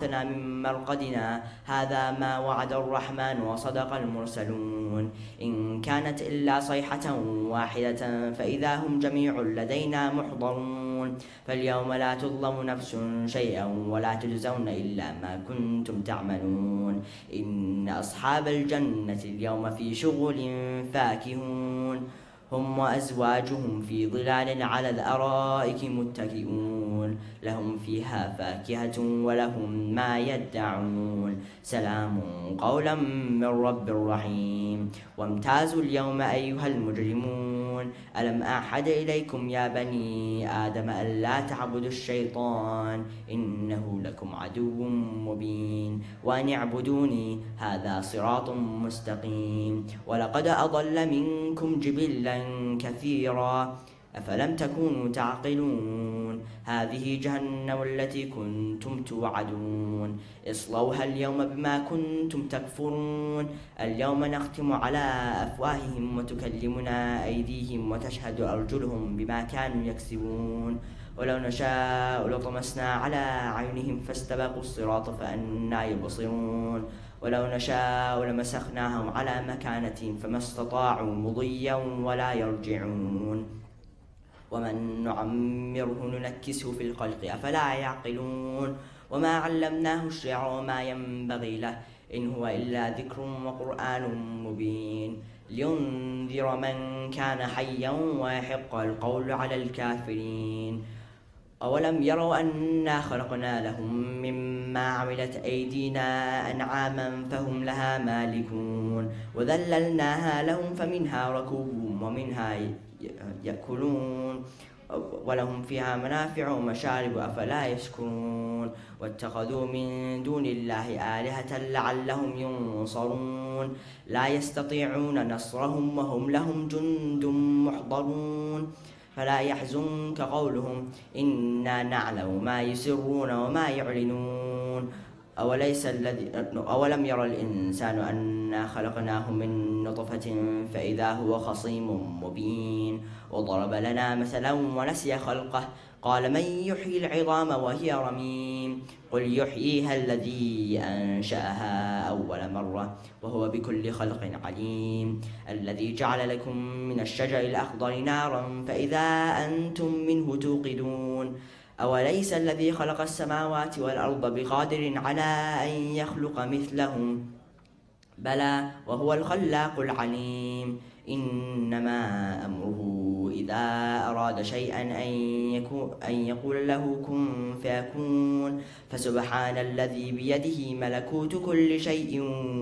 بعثنا من مرقدنا هذا ما وعد الرحمن وصدق المرسلون إن كانت إلا صيحة واحدة فإذا هم جميع لدينا محضرون فاليوم لا تظلم نفس شيئا ولا تجزون إلا ما كنتم تعملون إن أصحاب الجنة اليوم في شغل فاكهون هم وأزواجهم في ظلال على الأرائك متكئون لهم فيها فاكهة ولهم ما يدعون سلام قولا من رب رحيم وامتازوا اليوم أيها المجرمون ألم أعهد إليكم يا بني آدم ألا تعبدوا الشيطان إنه لكم عدو مبين وأن اعبدوني هذا صراط مستقيم ولقد أضل منكم جبلا كثيرا أفلم تكونوا تعقلون هذه جهنم التي كنتم توعدون اصلوها اليوم بما كنتم تكفرون اليوم نختم على أفواههم وتكلمنا أيديهم وتشهد أرجلهم بما كانوا يكسبون ولو نشاء لطمسنا على عينهم فاستبقوا الصراط فأنى يبصرون ولو نشاء لمسخناهم على مكانتهم فما استطاعوا مضيا ولا يرجعون ومن نعمره ننكسه في الخلق أفلا يعقلون وما علمناه الشعر وما ينبغي له إن هو إلا ذكر وقرآن مبين لينذر من كان حيا ويحق القول على الكافرين أولم يروا أنا خلقنا لهم مما عملت أيدينا أنعاما فهم لها مالكون وذللناها لهم فمنها ركوبهم ومنها يأكلون ولهم فيها منافع ومشارب أفلا يشكرون واتخذوا من دون الله آلهة لعلهم ينصرون لا يستطيعون نصرهم وهم لهم جند محضرون فلا يحزنك قولهم إنا نعلم ما يسرون وما يعلنون أولم يرى الإنسان أنا خلقناه من نطفة فإذا هو خصيم مبين وضرب لنا مثلا ونسي خلقه قال من يحيي العظام وهي رميم قل يحييها الذي أنشأها أول مرة وهو بكل خلق عليم الذي جعل لكم من الشجر الأخضر نارا فإذا أنتم منه توقدون أوليس الذي خلق السماوات والأرض بقادر على أن يخلق مثلهم بلى وهو الخلاق العليم إنما أمره إذا أراد شيئا أن يقول له كن فيكون فسبحان الذي بيده ملكوت كل شيء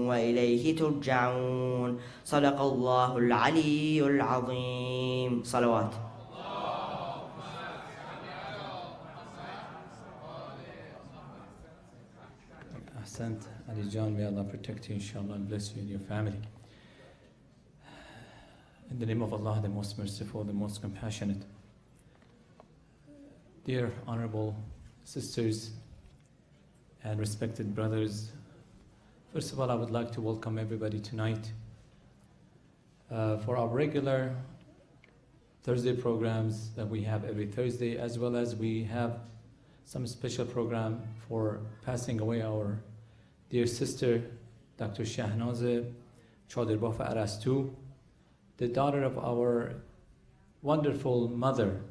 وإليه ترجعون صدق الله العلي العظيم صلوات. Ahsant, Ali John, may Allah protect you, inshallah, and bless you and your family. In the name of Allah, the most merciful, the most compassionate. Dear honorable sisters and respected brothers, first of all, I would like to welcome everybody tonight for our regular Thursday programs that we have every Thursday, as well as we have some special program for passing away our dear sister, Dr. Shahnaz Chaudirbaf Arastu, the daughter of our wonderful mother.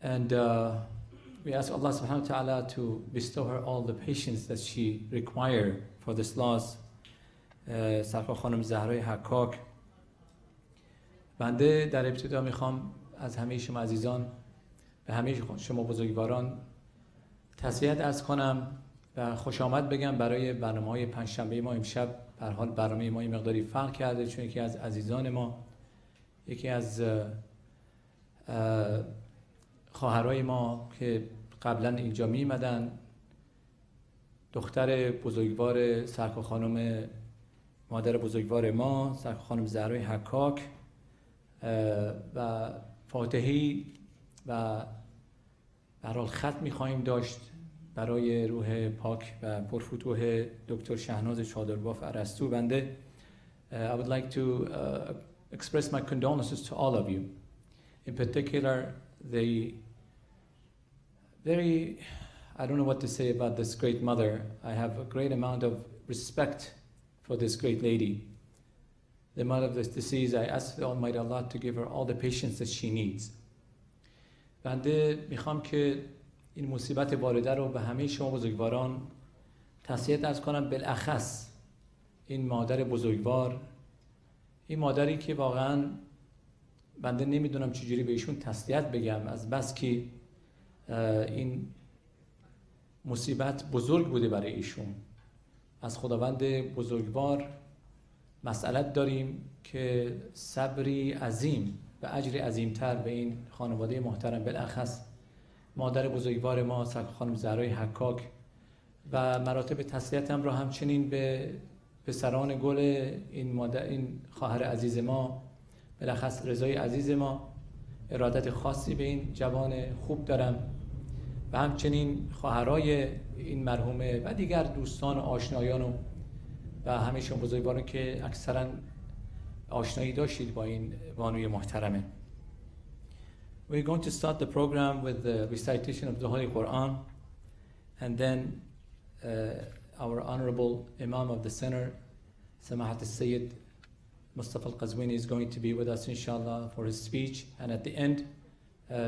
And we ask Allah subhanahu wa ta'ala to bestow her all the patience that she required for this loss. سرکار خانم زهرای حکاک. بنده در ابتدا میخوام از همه شما عزیزان به همه شما بزرگواران تسلیت عرض کنم و خوش آمد بگم برای برنامه‌های پنجشنبه ما. امشب به هر حال برنامه ما مقداری فرق کرده، چون یکی از عزیزان ما، یکی از خواهرای ما که قبلا اینجا می‌آمدن، دختر بزرگوار سرکار خانم، مادر بزرگوار ما، سرکار خانم زهرای حکاک و فاتحی و به هر حال خط می‌خواهیم داشت برای روح پاک و پرفتوح دکتر شهناز چادرباف ارسطو. بنده I would like to express my condolences to all of you, in particular the very I don't know what to say about this great mother. I have a great amount of respect for this great lady. The mother of this deceased, I ask the Almighty Allah to give her all the patience that she needs. بنده میخوام که این مصیبت والده رو به همه شما بزرگواران تسلیت عرض کنم، بالاخص این مادر بزرگوار، این مادری که واقعا بنده نمیدونم چجوری به ایشون تسلیت بگم، از بس که این مصیبت بزرگ بوده برای ایشون. از خداوند بزرگوار مسئلت داریم که صبری عظیم و اجری عظیمتر به این خانواده محترم، بالاخص مادر بزرگوار ما خانم زهرای حکاک، و مراتب تسلیتم را همچنین به پسران گل این خواهر عزیز ما، بالاخص رضای عزیز ما، ارادت خاصی به این جوان خوب دارم و همچنین خواهرای این مرحومه و دیگر دوستان و آشنایان و همه شما بزرگواران که اکثرا آشنایی داشتید با این بانوی محترمه. We're going to start the program with the recitation of the Holy Quran, and then our honorable Imam of the center, Samahat al-Sayyid Mustafa al-Qazwini, is going to be with us inshallah for his speech, and at the end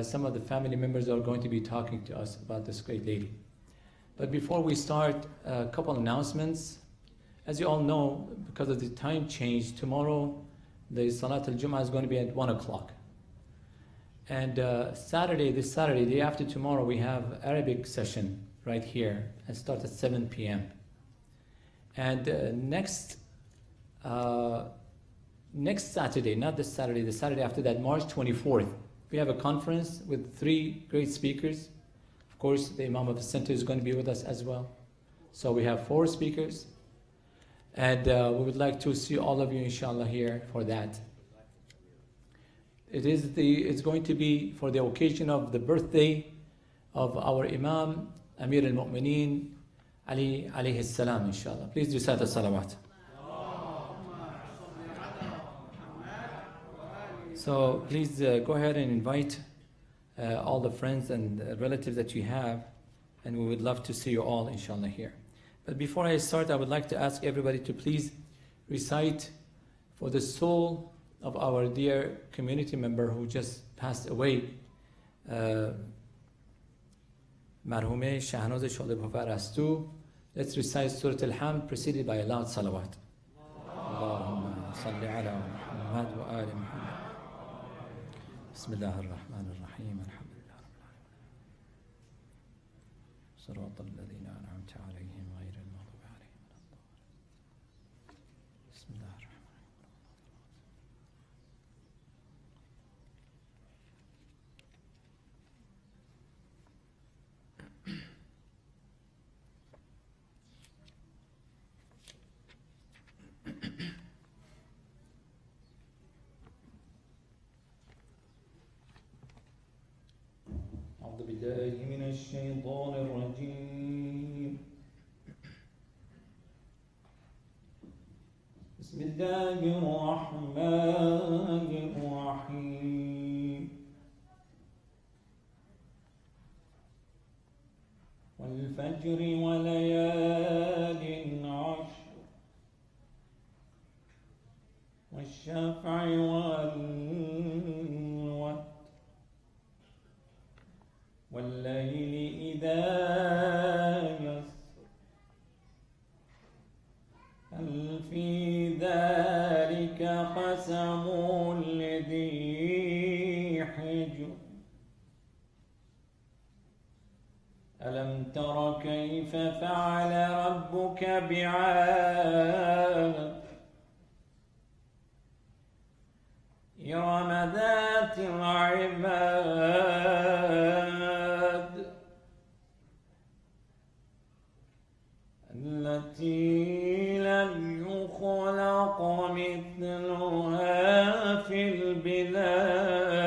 some of the family members are going to be talking to us about this great lady. But before we start, a couple announcements. As you all know, because of the time change, tomorrow the Salat al-Jum'ah is going to be at 1 o'clock. And this Saturday, day after tomorrow, we have Arabic session right here and starts at 7 p.m. And next Saturday, not this Saturday, the Saturday after that, March 24th, we have a conference with 3 great speakers. Of course, the Imam of the center is going to be with us as well. So we have 4 speakers. And we would like to see all of you, inshallah, here for that. It's going to be for the occasion of the birthday of our Imam, Amir al-Mu'mineen, Ali alayhi salam, inshallah. Please recite the salawat. So please go ahead and invite all the friends and relatives that you have, and we would love to see you all, inshallah, here. But before I start, I would like to ask everybody to please recite for the soul of our dear community member who just passed away, Marhume Shahnaz Shodebhafar Astu. Let's recite Surah Al-Hamd preceded by a loud salawat. Allahumma salli ala Muhammad wa ali Muhammad. Bismillah ar-Rahman ar-Rahim. Alhamdulillah Rabbil Alamin. Sirata alladhina an'amta alayhim ghayri al-maghdubi alayhim wa la-ddallin. Bismillah ar-Rahman. أعوذ بالله من الشيطان الرجيم. بسم الله الرحمن الرحيم. والفجر وليال عشر والشفع والوتر والليل إذا يسر هل في ذلك قسم لذي حجر ألم تر كيف فعل ربك بعاد إرم ذات العماد التي لم يخلق مثلها في البلاد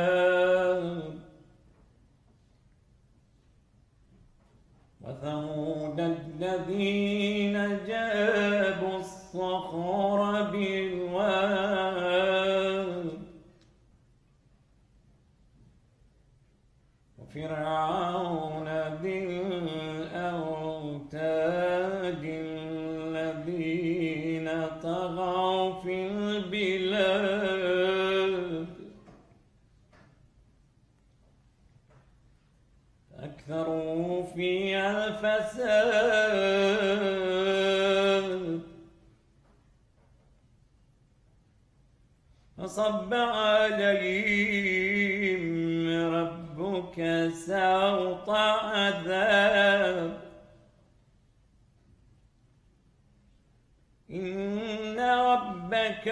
وثمود الذين جابوا الصخر بالواد وفرعون ذي فساد فصب عليهم ربك سوط عذاب إن ربك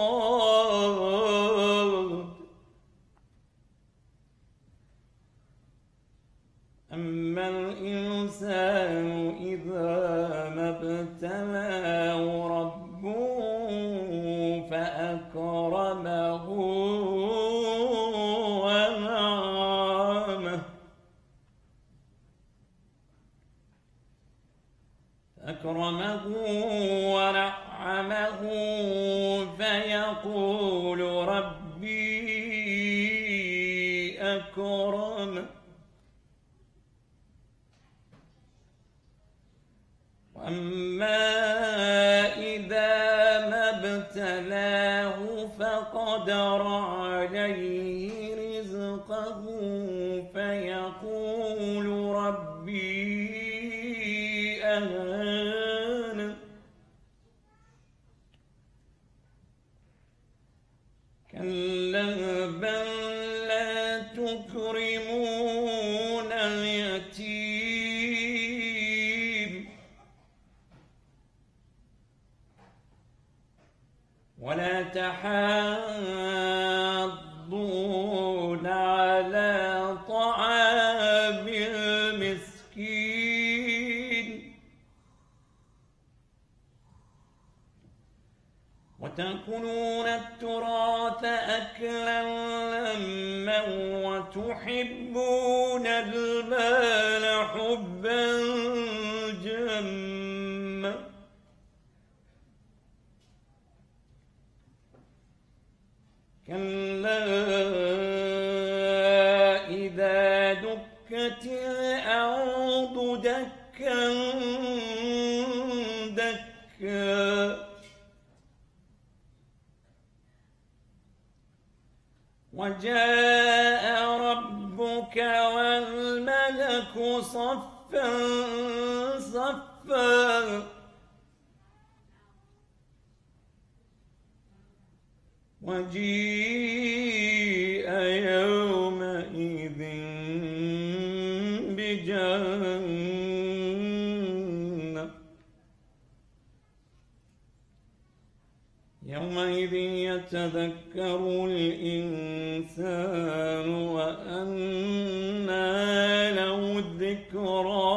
لبالمرصاد أما الإنسان إذا ما ابتلاه ربه فأكرمه ونعمه فيقول ربي أكرم وأما إذا ما ابتلاه فقدر عليه رزقه فيقول ربي أهان كلا بل لا تكرمون اليتيم ولا تحاضون على طعام المسكين وتأكلون التراث أكلا لما وتحبون المال حبا جما كلا إذا دكت الأرض دكا دكا وجاء ربك والملك صفا صفا وجيء يومئذ بجهنم يومئذ يتذكر الإنسان وأنى له الذكرى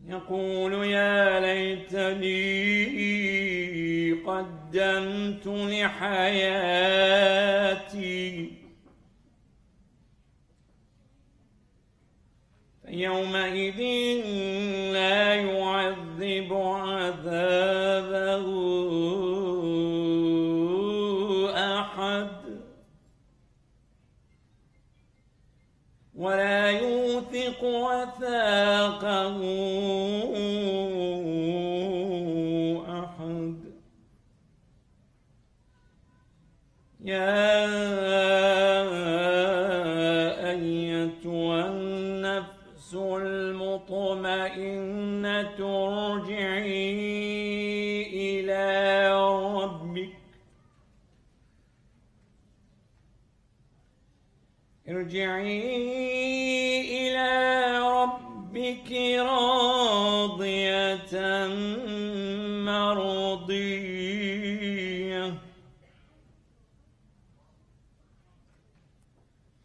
يقول يا ليتني قدمت لحياتي فيومئذ لا يعذب عذابه أحد ولا يوثق وثاقه أحد يا أيتها النفس المطمئنة ارجعي إلى ربك راضية مرضية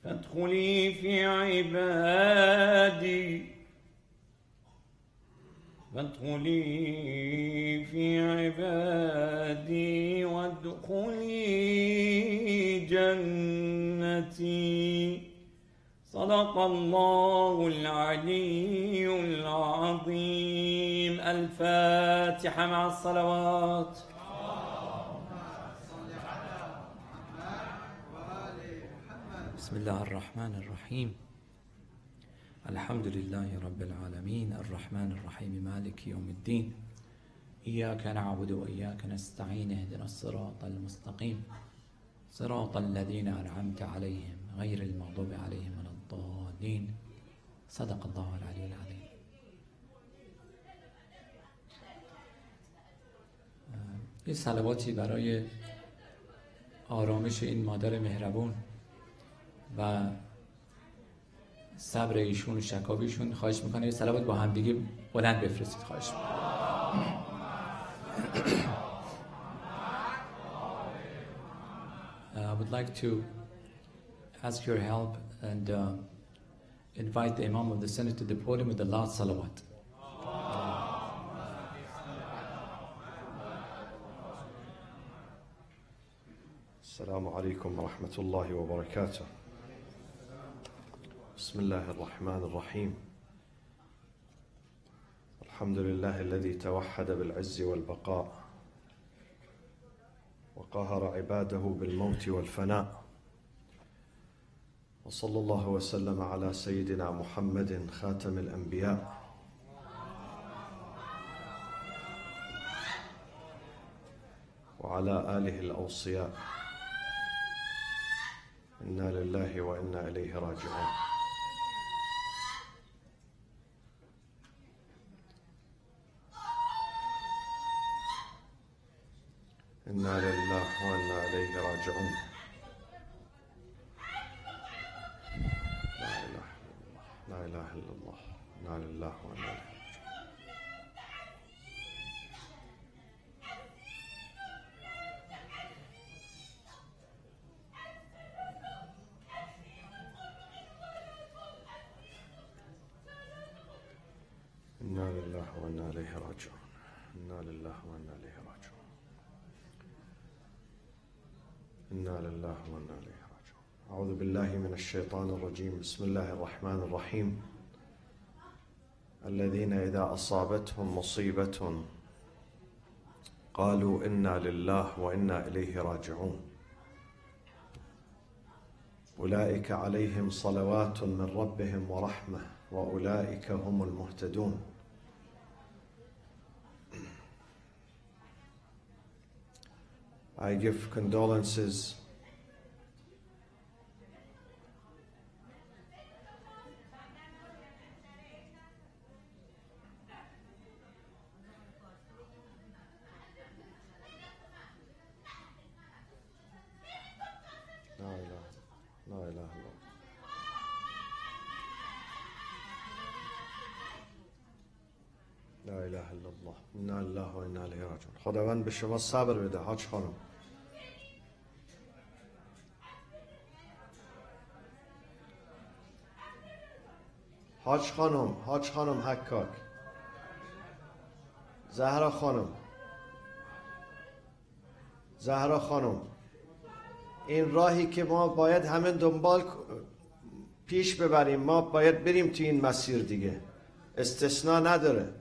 فادخلي في عبادي وادخلي جنتي صدق الله العلي العظيم. الفاتحة مع الصلوات. بسم الله الرحمن الرحيم. الحمد لله رب العالمين الرحمن الرحيم مالك يوم الدين إياك نعبد وإياك نستعين اهدنا الصراط المستقيم صراط الذين أنعمت عليهم غير المغضوب عليهم ولا الضالين. صدق الله العلی العظیم. یه صلواتی برای آرامش این مادر مهربون و صبر ایشون و شکاویشون خواهش میکنه یه صلوات با هم دیگه بلند بفرستید. خواهش میکنم. I would like to ask your help and invite the Imam of the Senate to the podium with the last salawat. السلام عليكم ورحمة الله وبركاته. بسم الله الرحمن الرحيم. الحمد لله الذي توحد بالعز والبقاء وقهر عباده بالموت والفناء، وصلى الله وسلم على سيدنا محمد خاتم الأنبياء وعلى آله الأوصياء. إنا لله وإنا إليه راجعون. إنا لله وإنا إليه راجعون. لا إله إلا الله. إنا لله وإنا إليه راجعون. إنا لله وإنا إليه راجعون. إنا لله وإنا إليه راجعون. إنا لله وإنا إليه راجعون. أعوذ بالله من الشيطان الرجيم. بسم الله الرحمن الرحيم. الذين إذا أصابتهم مصيبة قالوا إنا لله وإنا إليه راجعون أولئك عليهم صلوات من ربهم ورحمة وأولئك هم المهتدون. I give condolences لا إله إلا الله. لا إله إلا الله. إنا لله وإنا إليه راجعون. خداوند به شما صبر بده حاج خانم. حاج خانم حکاک، زهرا خانم، این راهی که ما باید همه دنبال پیش ببریم، ما باید بریم تو این مسیر دیگه، استثناء نداره.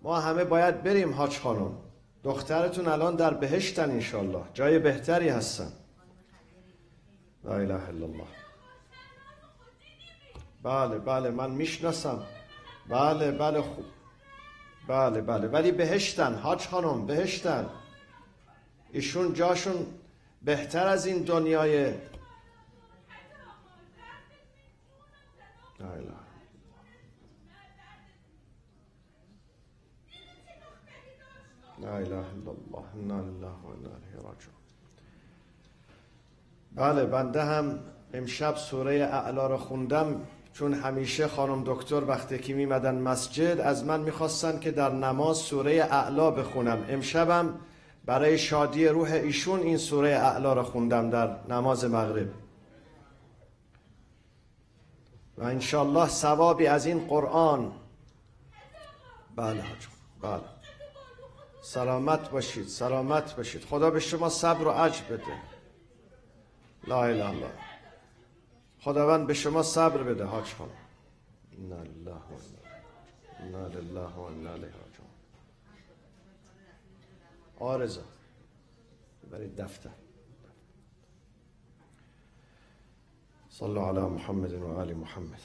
ما همه باید بریم حاج خانم. دخترتون الان در بهشتن انشالله، جای بهتری هستن. لا اله الا الله. بله من میشناسم. بله خوب. بله ولی بهشتن حاج خانم، بهشتن. ایشون جاشون بهتر از این دنیای. لا اله لا اله الا الله. انا لله و انا الیه راجعون. بله بنده هم امشب سوره اعلا رو خوندم، چون همیشه خانم دکتر وقتی که میمدن مسجد از من میخواستن که در نماز سوره اعلا بخونم. امشبم برای شادی روح ایشون این سوره اعلا رو خوندم در نماز مغرب و انشالله ثوابی از این قرآن. بله حاج، بله. سلامت باشید. خدا به شما صبر و اجر بده. لا اله الا الله. خداوند به شما صبر بده حاج خانم. انا لله و انا الیه راجعون. آرزا برید دفتر. صلوا علی محمد و آل محمد.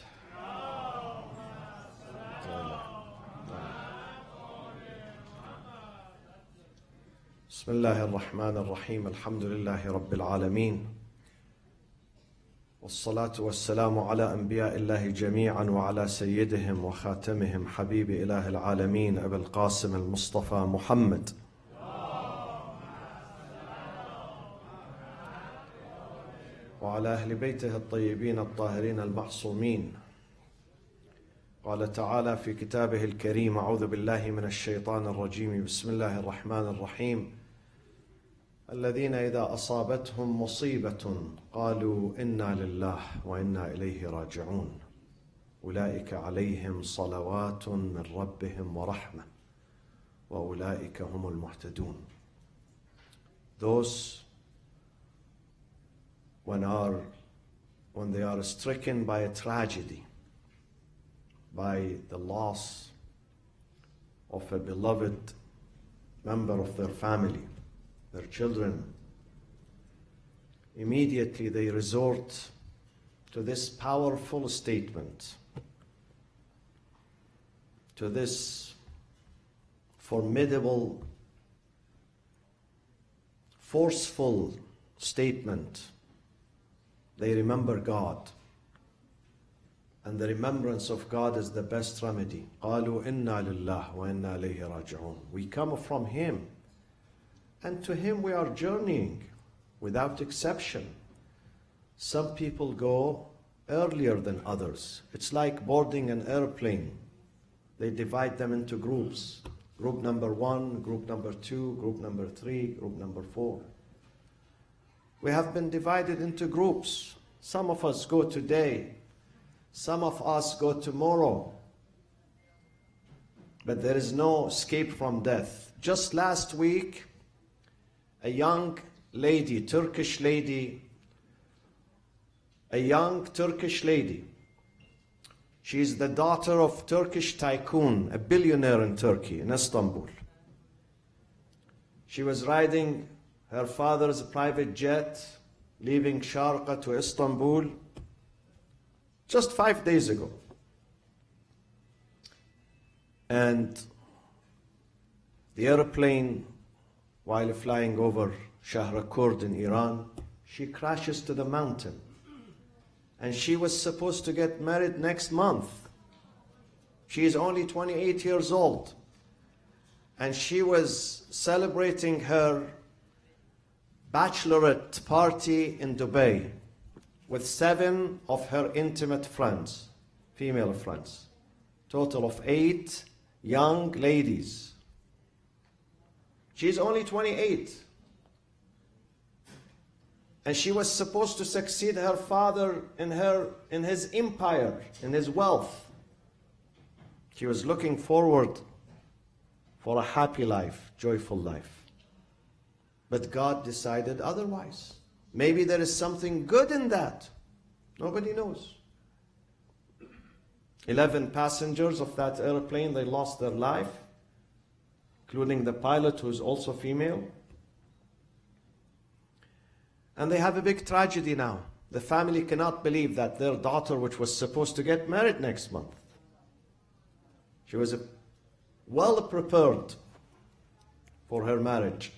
بسم بسم الله الرحمن الرحيم الحمد لله رب العالمين والصلاة والسلام على أنبياء الله جميعا وعلى سيدهم وخاتمهم حبيب إله العالمين أبي القاسم المصطفى محمد وعلى أهل بيته الطيبين الطاهرين المعصومين. قال تعالى في كتابه الكريم: أعوذ بالله من الشيطان الرجيم، بسم الله الرحمن الرحيم: الذين إذا أصابتهم مصيبة قالوا إنا لله وإنا إليه راجعون أولئك عليهم صلوات من ربهم ورحمة وأولئك هم المهتدون. Those when they are stricken by a tragedy, by the loss of a beloved member of their family, their children, immediately they resort to this powerful statement, to this formidable, forceful statement. They remember God, and the remembrance of God is the best remedy. قالوا إنا لله وإنا إليه راجعون. We come from Him, and to Him we are journeying, without exception. Some people go earlier than others. It's like boarding an airplane. They divide them into groups. Group number 1, group number 2, group number 3, group number 4. We have been divided into groups. Some of us go today. Some of us go tomorrow. But there is no escape from death. Just last week, a young lady, a young Turkish lady. She is the daughter of Turkish tycoon, a billionaire in Turkey, in Istanbul. She was riding her father's private jet, leaving Sharqa to Istanbul just 5 days ago. And the airplane, while flying over Shahrakurd in Iran, she crashes to the mountain. And she was supposed to get married next month. She is only 28 years old. And she was celebrating her bachelorette party in Dubai with 7 of her intimate friends, female friends. Total of 8 young ladies. She's only 28. And she was supposed to succeed her father in his empire, in his wealth. She was looking forward for a happy life, joyful life. But God decided otherwise. Maybe there is something good in that. Nobody knows. 11 passengers of that airplane, they lost their life, including the pilot, who is also female. And they have a big tragedy now. The family cannot believe that their daughter, which was supposed to get married next month, she was well prepared for her marriage.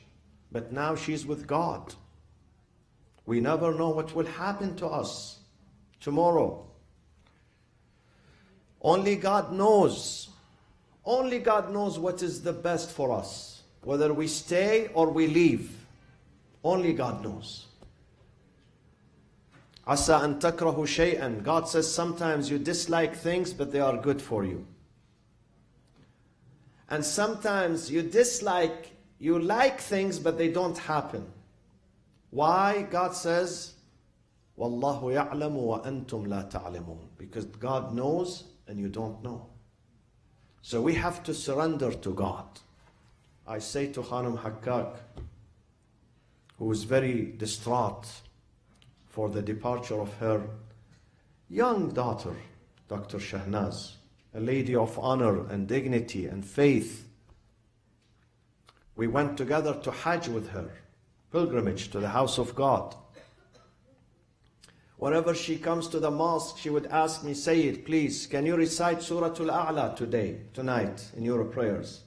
But now she's with God. We never know what will happen to us tomorrow. Only God knows. Only God knows what is the best for us. Whether we stay or we leave. Only God knows. Asa an takrahu shay'an. God says sometimes you dislike things, but they are good for you. And sometimes you like things, but they don't happen. Why? God says, Wallahu ya'lamu wa antum la ta'lamun. Because God knows and you don't know. So we have to surrender to God. I say to Khanum Hakkak, who is very distraught for the departure of her young daughter, Dr. Shahnaz, a lady of honor and dignity and faith. We went together to Hajj with her, pilgrimage to the house of God. Whenever she comes to the mosque, she would ask me, Sayyid, please, can you recite Surah Al-A'la tonight, in your prayers?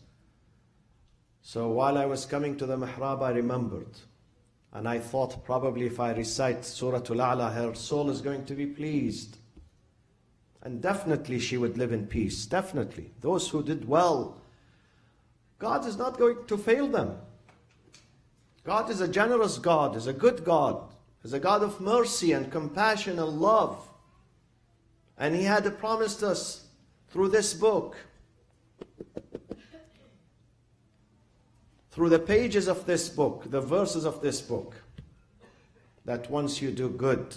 So while I was coming to the mihrab, I remembered. And I thought probably if I recite Surah Al-A'la, her soul is going to be pleased. And definitely she would live in peace. Definitely. Those who did well, God is not going to fail them. God is a generous God, is a good God, is a God of mercy and compassion and love. And He had promised us through this book, through the pages of this book, the verses of this book, that once you do good,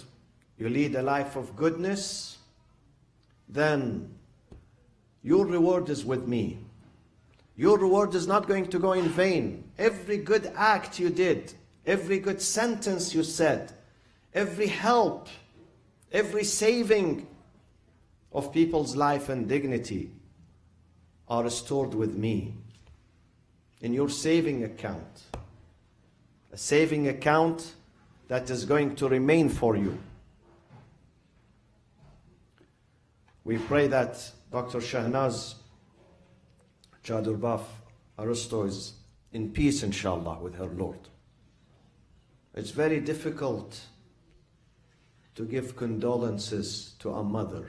you lead a life of goodness, then your reward is with me. Your reward is not going to go in vain. Every good act you did, every good sentence you said, every help, every saving of people's life and dignity are stored with me in your saving account. A saving account that is going to remain for you. We pray that Dr. Shahnaz Chadurbaf Aristo is in peace, inshallah, with her Lord. It's very difficult to give condolences to a mother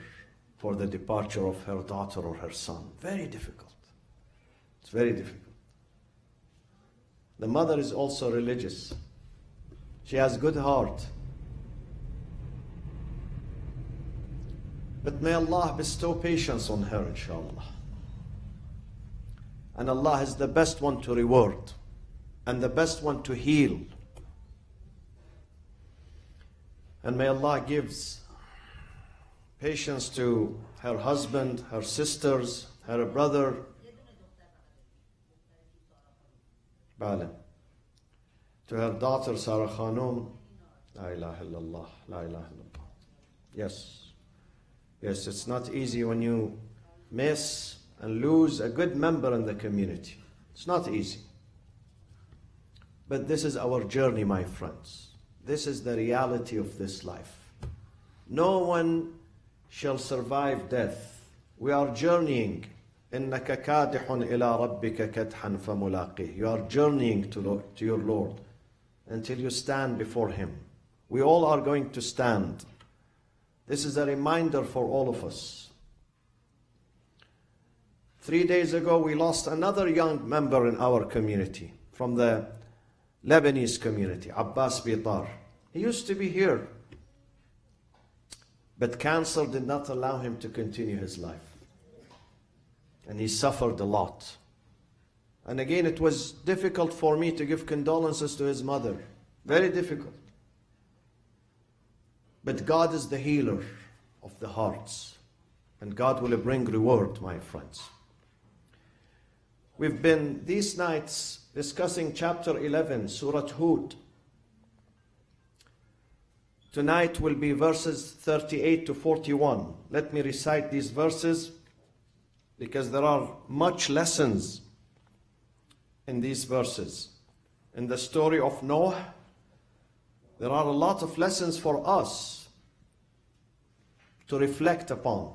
for the departure of her daughter or her son. Very difficult. It's very difficult. The mother is also religious. She has good heart. But may Allah bestow patience on her, inshallah. And Allah is the best one to reward and the best one to heal. And may Allah gives patience to her husband, her sisters, her brother, Bala, to her daughter Sarah Khanum. La ilaha illallah, la ilaha illallah. Yes, it's not easy when you miss and lose a good member in the community. It's not easy. But this is our journey, my friends. This is the reality of this life. No one shall survive death. We are journeying. إِنَّكَ كَادِحٌ إِلَىٰ رَبِّكَ كَدْحًا فَمُلَاقِيهِ. You are journeying to your Lord until you stand before Him. We all are going to stand. This is a reminder for all of us. 3 days ago, we lost another young member in our community from the Lebanese community, Abbas Bitar. He used to be here, but cancer did not allow him to continue his life. And he suffered a lot. And again, it was difficult for me to give condolences to his mother. Very difficult. But God is the healer of the hearts. And God will bring reward, my friends. We've been these nights discussing chapter 11, Surah Hud. Tonight will be verses 38 to 41. Let me recite these verses because there are much lessons in these verses. In the story of Noah, there are a lot of lessons for us to reflect upon.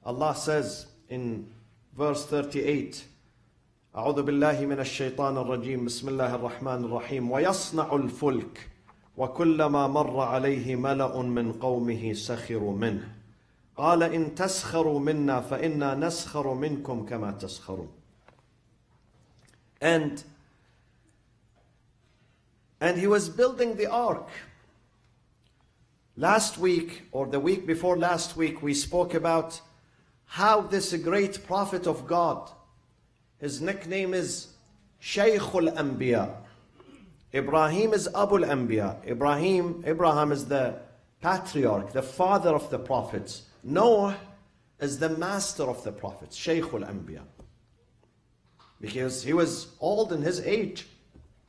Allah says in verse 38, أعوذ بالله من الشيطان الرجيم بسم الله الرحمن الرحيم ويصنع الفلك وكلما مر عليه ملأ من قومه سخروا منه قال إن تسخروا منا فإنا نسخر منكم كما تسخرون. And he was building the ark. Last week, or the week before last week, we spoke about how this great prophet of God, his nickname is Shaykhul Anbiya. Ibrahim is Abul Anbiya. Abraham is the patriarch, the father of the prophets. Noah is the master of the prophets, Shaykhul Anbiya. Because he was old in his age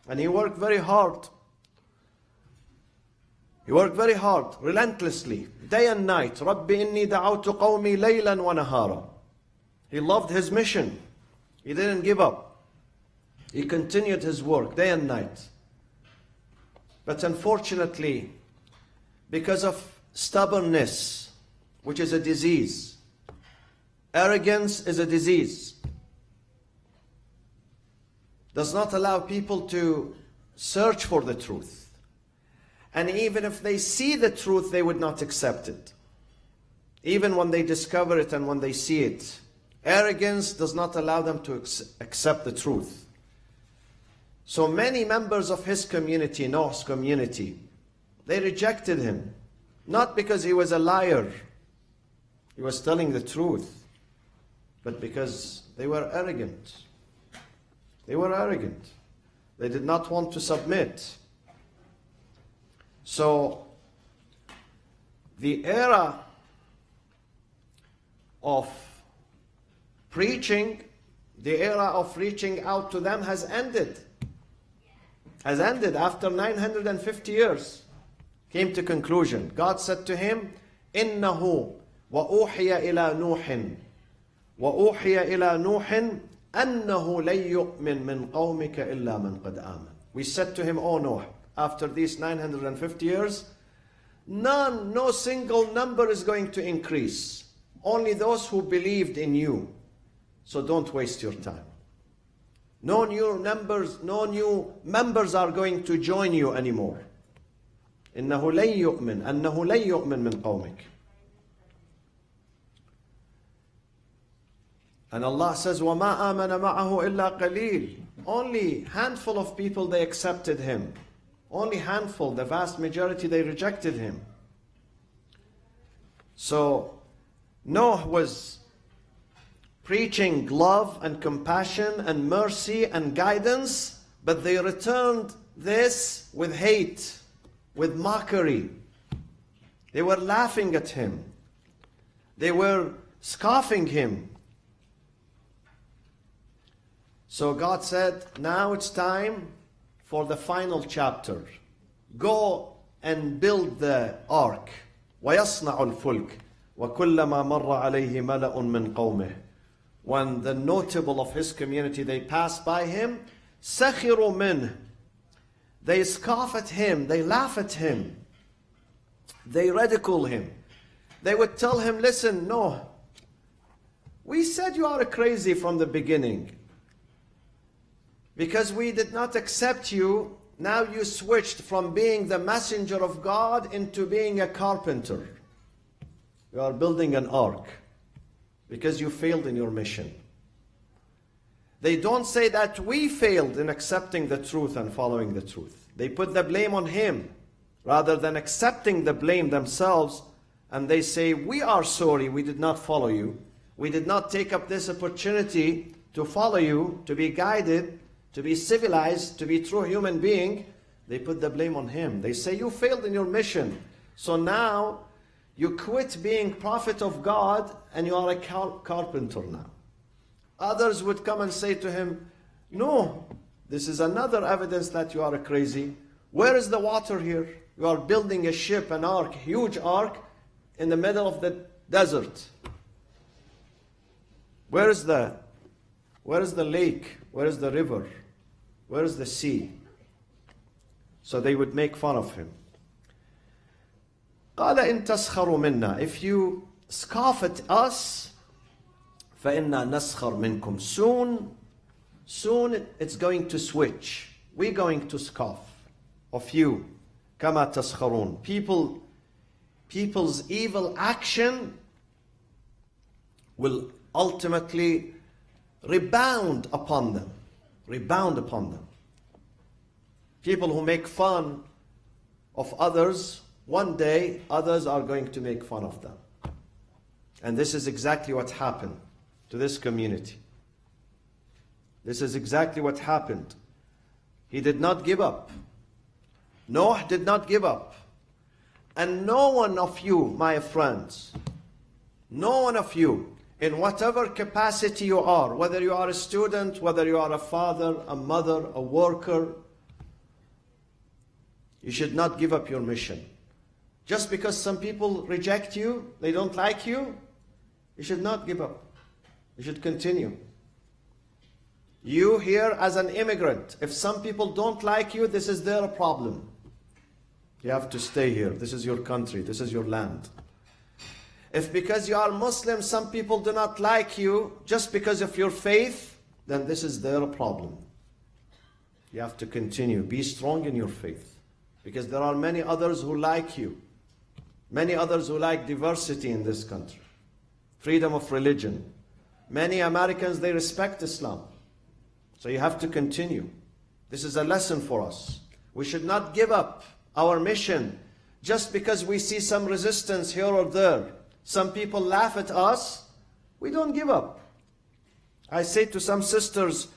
and he worked very hard. He worked very hard, relentlessly, day and night. رَبِّ إِنِّي دَعَوْتُ قَوْمِي لَيْلًا وَنَهَارًا. He loved his mission. He didn't give up. He continued his work day and night. But unfortunately, because of stubbornness, which is a disease, arrogance is a disease. does not allow people to search for the truth. And even if they see the truth, they would not accept it. Even when they discover it and when they see it. Arrogance does not allow them to accept the truth. So many members of his community, Noah's community, they rejected him. Not because he was a liar, he was telling the truth, but because they were arrogant. They were arrogant. They did not want to submit. So, the era of preaching, the era of reaching out to them has ended. Has ended after 950 years. Came to conclusion. God said to him, إِنَّهُ وَأُوحِيَ إِلَى نُوحٍ وَأُوحِيَ إِلَى نُوحٍ أَنَّهُ لَن يُؤْمِن مِّن قَوْمِكَ إِلَّا مَنْ قَدْ آمَنَ. We said to him, O Noah, after these 950 years, no single number is going to increase. Only those who believed in you. So don't waste your time. No new members are going to join you anymore. إنه لن يؤمن أنه لن يؤمن من قومك. And Allah says, وَمَا آمَنَ مَعَهُ إِلَّا قَلِيلٌ. Only handful of people, they accepted him. Only handful, the vast majority, they rejected him. So, Noah was preaching love and compassion and mercy and guidance, but they returned this with hate, with mockery. They were laughing at him. They were scoffing him. So God said, now it's time for the final chapter. Go and build the ark. وَيَصْنَعُ الْفُلْكِ وَكُلَّمَا مَرَّ عَلَيْهِ مَلَأٌ مِّن قَوْمِهِ. When the notable of his community, they passed by him, سَخِرُوا مِنْهِ. They scoff at him, they laugh at him, they ridicule him. They would tell him, listen, no, we said you are crazy from the beginning. Because we did not accept you, now you switched from being the messenger of God into being a carpenter. You are building an ark because you failed in your mission. They don't say that we failed in accepting the truth and following the truth. They put the blame on him rather than accepting the blame themselves, and they say, we are sorry we did not follow you. We did not take up this opportunity to follow you, to be guided, to be civilized, to be true human being. They put the blame on him. They say, you failed in your mission. So now you quit being prophet of God and you are a carpenter now. Others would come and say to him, no, this is another evidence that you are crazy. Where is the water here? You are building a ship, an ark, huge ark, in the middle of the desert. Where is the lake? Where is the river? Where is the sea? So they would make fun of him. قَالَ إِن تَسْخَرُوا مِنَّا. If you scoff at us, فَإِنَّا نَسْخَرْ مِنْكُمْ. Soon it's going to switch. We're going to scoff of you. كَمَا تَسْخَرُونَ. People's evil action will ultimately rebound upon them. Rebound upon them. People who make fun of others, one day others are going to make fun of them. And this is exactly what happened to this community. This is exactly what happened. He did not give up. Noah did not give up. And no one of you, my friends, no one of you, in whatever capacity you are, whether you are a student, whether you are a father, a mother, a worker, you should not give up your mission. Just because some people reject you, they don't like you, you should not give up. You should continue. You here as an immigrant, if some people don't like you, this is their problem. You have to stay here. This is your country. This is your land. If because you are Muslim, some people do not like you just because of your faith, then this is their problem. You have to continue. Be strong in your faith. Because there are many others who like you. Many others who like diversity in this country. Freedom of religion. Many Americans, they respect Islam. So you have to continue. This is a lesson for us. We should not give up our mission just because we see some resistance here or there. Some people laugh at us. We don't give up. I say to some sisters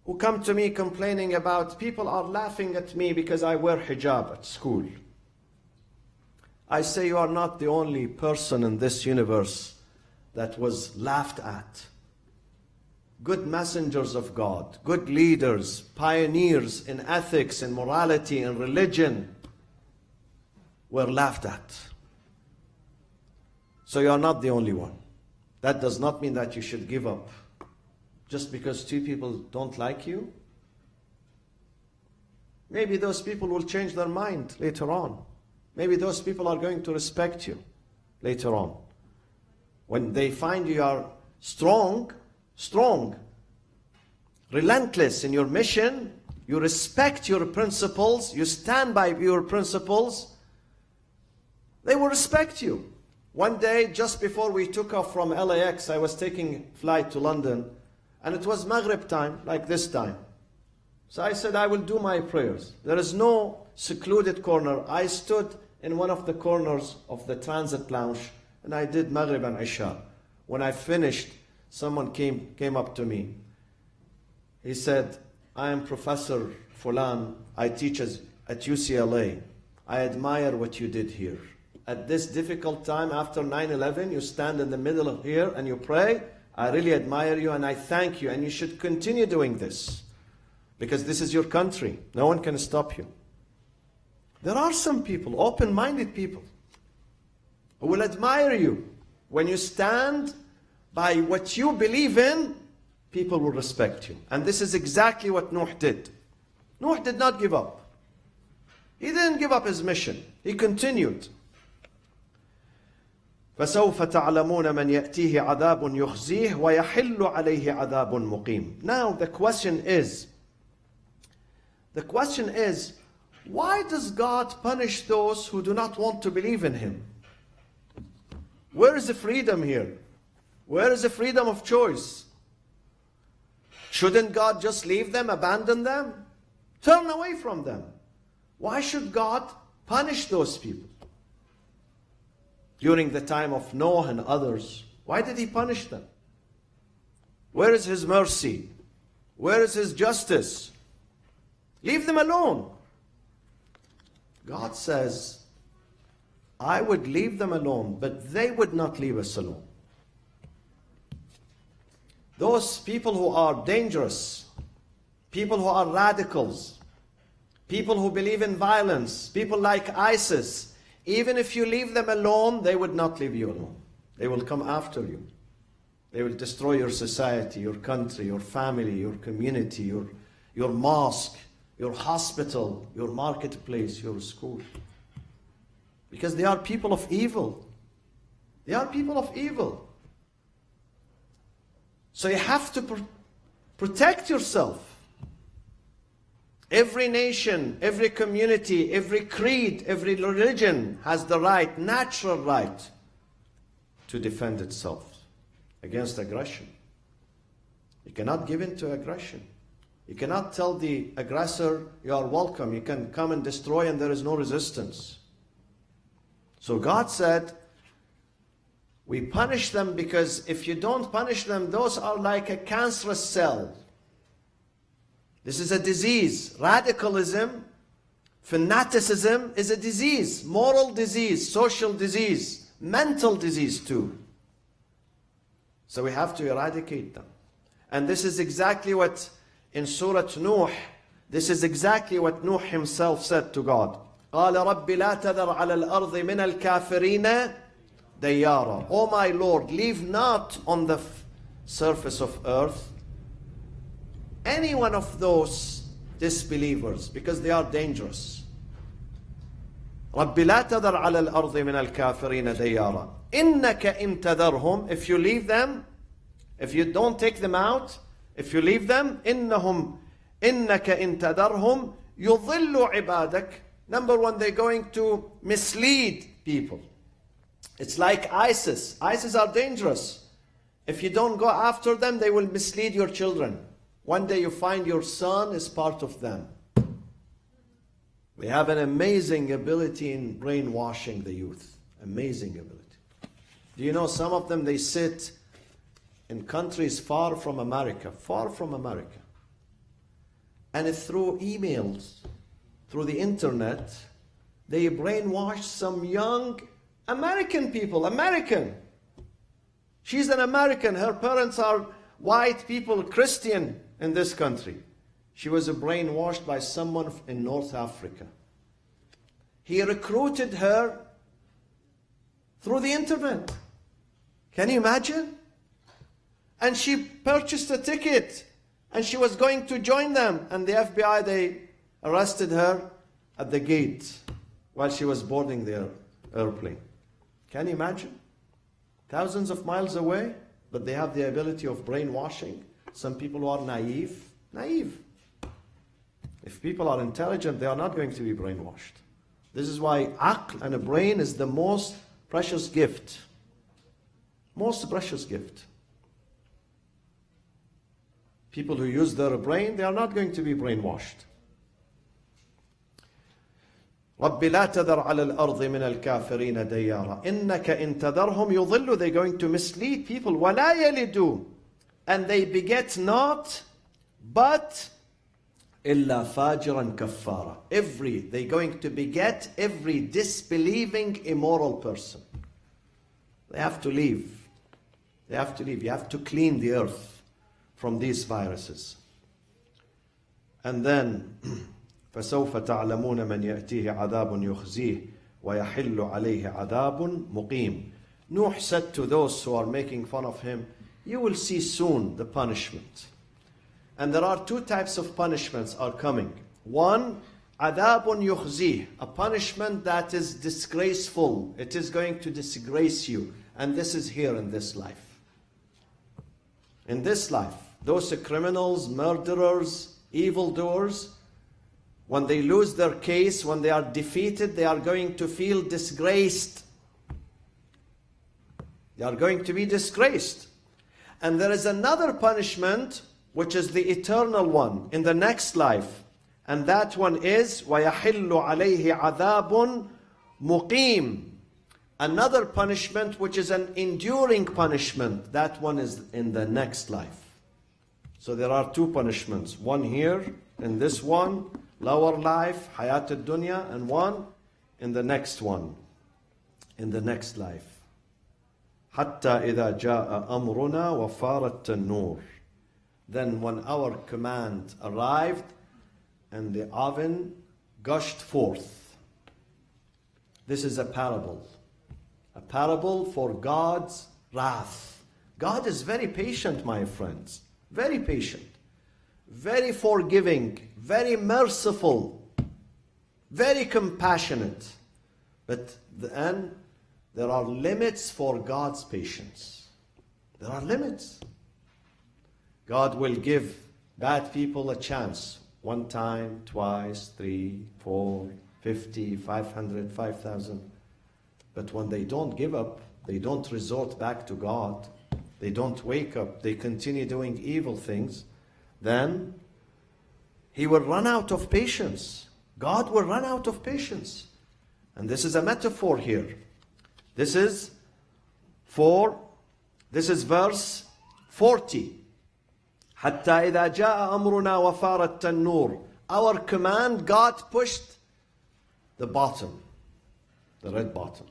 who come to me complaining about people are laughing at me because I wear hijab at school. I say you are not the only person in this universe that was laughed at. Good messengers of God, good leaders, pioneers in ethics and morality and religion were laughed at. So you are not the only one. That does not mean that you should give up. Just because two people don't like you, maybe those people will change their mind later on. Maybe those people are going to respect you later on. When they find you are strong, relentless in your mission, you respect your principles, you stand by your principles, they will respect you. One day, just before we took off from LAX, I was taking flight to London, and it was Maghrib time, like this time. So I said, I will do my prayers. There is no secluded corner. I stood in one of the corners of the transit lounge, and I did Maghrib and Isha. When I finished, someone came up to me. He said, I am Professor Fulan. I teach at UCLA. I admire what you did here. At this difficult time after 9/11, you stand in the middle of here and you pray. I really admire you and I thank you, and you should continue doing this because this is your country. No one can stop you. There are some people, open-minded people, who will admire you. When you stand by what you believe in, people will respect you. And this is exactly what Nuh did. Nuh did not give up. He didn't give up his mission. He continued. فسوف تعلمون من يأتيه عذاب يخزيه ويحل عليه عذاب مقيم. Now the question is, why does God punish those who do not want to believe in Him? Where is the freedom here? Where is the freedom of choice? Shouldn't God just leave them, abandon them, turn away from them? Why should God punish those people? During the time of Noah and others, why did He punish them? Where is His mercy? Where is His justice? Leave them alone. God says, I would leave them alone, but they would not leave us alone. Those people who are dangerous, people who are radicals, people who believe in violence, people like ISIS, even if you leave them alone, they would not leave you alone. They will come after you. They will destroy your society, your country, your family, your community, your mosque, your hospital, your marketplace, your school. Because they are people of evil. They are people of evil. So you have to protect yourself. Every nation, every community, every creed, every religion has the right, natural right, to defend itself against aggression. You cannot give in to aggression. You cannot tell the aggressor, you are welcome, you can come and destroy and there is no resistance. So God said, we punish them because if you don't punish them, those are like a cancerous cell. This is a disease. Radicalism, fanaticism is a disease. Moral disease, social disease, mental disease too. So we have to eradicate them. And this is exactly what in Surah Nuh, this is exactly what Nuh himself said to God. قَالَ رَبِّ لَا تَذَرْ عَلَى الْأَرْضِ مِنَ الْكَافِرِينَ دَيَّارًا. Oh my Lord, leave not on the surface of earth any one of those disbelievers, because they are dangerous. رَبِّ لَا تَذَرْ عَلَى الْأَرْضِ مِنَ الْكَافِرِينَ دَيَّارًا إِنَّكَ إِن تَذَرْهُمْ. If you leave them, if you don't take them out, if you leave them, إِنَّهُمْ إنك إن تذرهم يضلوا عبادك. Number one, they're going to mislead people. It's like ISIS. ISIS are dangerous. If you don't go after them, they will mislead your children. One day you find your son is part of them. We have an amazing ability in brainwashing the youth. Amazing ability. Do you know some of them, they sit in countries far from America, and through emails, through the internet, they brainwash some young American people. American. She's an American. Her parents are white people, Christian in this country. She was brainwashed by someone in North Africa. He recruited her through the internet. Can you imagine? And she purchased a ticket and she was going to join them. And the FBI, they arrested her at the gate while she was boarding the airplane. Can you imagine? Thousands of miles away, but they have the ability of brainwashing. Some people who are naive. If people are intelligent, they are not going to be brainwashed. This is why aql and a brain is the most precious gift. Most precious gift. People who use their brain, they are not going to be brainwashed. رَبِّ لَا تَذَرْ عَلَى الْأَرْضِ مِنَ الْكَافِرِينَ دَيَّارًا إِنَّكَ إِن تَذَرْهُمْ يُضِلُّ. They're going to mislead people. وَلَا يَلِدُوا. And they beget not, but إِلَّا فَاجِرًا كَفَّارًا. They're going to beget every disbelieving, immoral person. They have to leave. You have to clean the earth from these viruses. And then فسوف تعلمون من يأتيه عذاب يخزيه ويحل عليه عذاب مقيم. Nuh said to those who are making fun of him, you will see soon the punishment. And there are two types of punishments are coming. One, عذاب يخزيه, a punishment that is disgraceful. It is going to disgrace you. And this is here in this life. In this life, those criminals, murderers, evildoers, when they lose their case, when they are defeated, they are going to feel disgraced. They are going to be disgraced. And there is another punishment, which is the eternal one, in the next life. And that one is وَيَحِلُّ عَلَيْهِ عَذَابٌ مُقِيمٌ. Another punishment, which is an enduring punishment. That one is in the next life. So there are two punishments. One here, in this one, lower life, hayat al-dunya, and one in the next one, in the next life. حَتَّى إِذَا جَاءَ أَمْرُنَا وَفَارَتْ النُّورِ. Then when our command arrived, and the oven gushed forth. This is a parable. A parable for God's wrath. God is very patient, my friends. Very patient. Very forgiving. Very merciful. Very compassionate. But then there are limits for God's patience. There are limits. God will give bad people a chance. 1 time, twice, 3, 4, 50, 500, 5,000. But when they don't give up, they don't resort back to God, they don't wake up, they continue doing evil things, then He will run out of patience. God will run out of patience. And this is a metaphor here. This is verse 40. حَتَّى إِذَا جَاءَ أَمْرُنَا وَفَارَتْ النُّورِ. Our command, God pushed the bottom, the red bottom.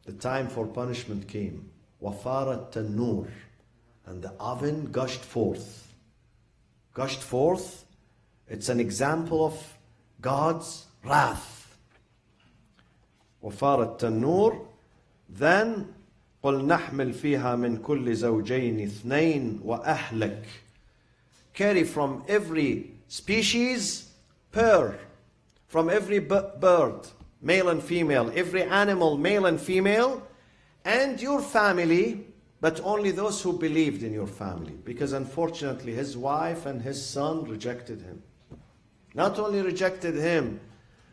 The time for punishment came. وَفَارَتْ النُّورِ. And the oven gushed forth. Gushed forth. It's an example of God's wrath. وَفَارَتْ النُّورِ. Then قُلْ نَحْمِلْ فِيهَا مِنْ كُلِّ زَوْجَيْنِ اثْنَيْنِ وَأَهْلَكَ. Carry from every species, pair. From every bird, male and female, every animal, male and female, and your family, but only those who believed in your family, because unfortunately his wife and his son rejected him. Not only rejected him,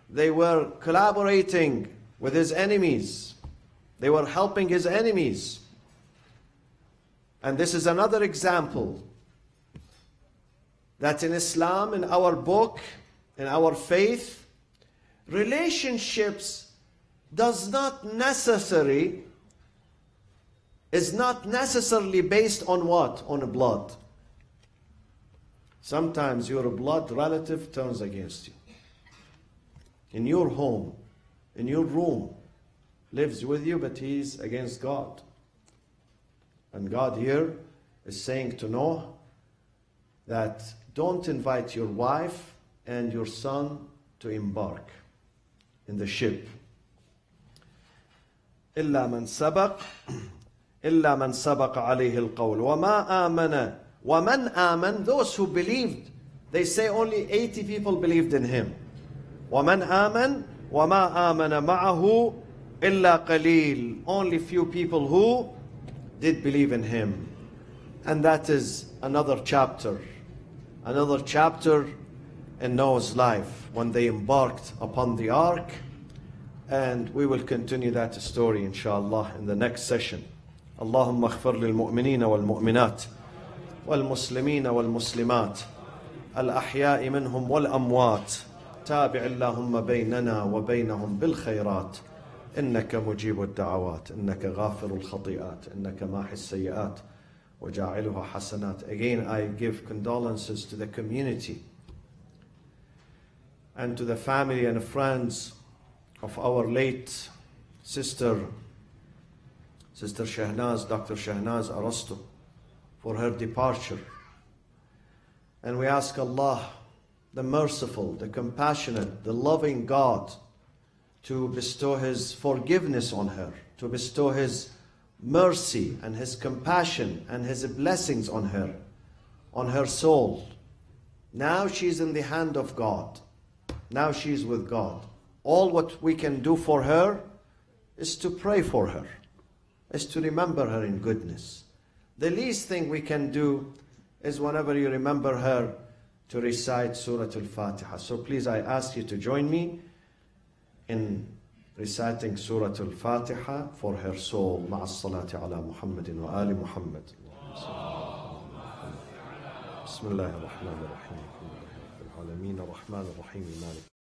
they were collaborating with his enemies. They were helping his enemies. And this is another example that in Islam, in our book, in our faith, relationships is not necessarily based on what? On blood. Sometimes your blood relative turns against you. In your home, in your room, lives with you, but he's against God. And God here is saying to Noah that don't invite your wife and your son to embark in the ship. إلا من سبق عليه القول وما آمن ومن آمن, those who believed. They say only 80 people believed in him. ومن آمن وما آمن معه إلا قليل, only few people who did believe in him. And that is another chapter in Noah's life when they embarked upon the ark. And we will continue that story inshallah in the next session. اللهم اغفر للمؤمنين والمؤمنات والمسلمين والمسلمات الأحياء منهم والأموات تابع اللهم بيننا وبينهم بالخيرات إنك مجيب الدعوات إنك غافر الخطيئات إنك ماحي السيئات وجاعلها حسنات. Again, I give condolences to the community and to the family and friends of our late Sister Shahnaz, Dr. Shahnaz Arasto, for her departure. And we ask Allah, the merciful, the compassionate, the loving God, to bestow His forgiveness on her, to bestow His mercy and His compassion and His blessings on her soul. Now she's in the hand of God. Now she's with God. All what we can do for her is to pray for her, is to remember her in goodness. The least thing we can do is whenever you remember her to recite Surah Al-Fatiha. So please, I ask you to join me in reciting Surah Al-Fatiha for her soul. مع الصلاة على محمد وآل محمد. بسم الله الرحمن الرحيم. العالمين الرحمن الرحيم مالك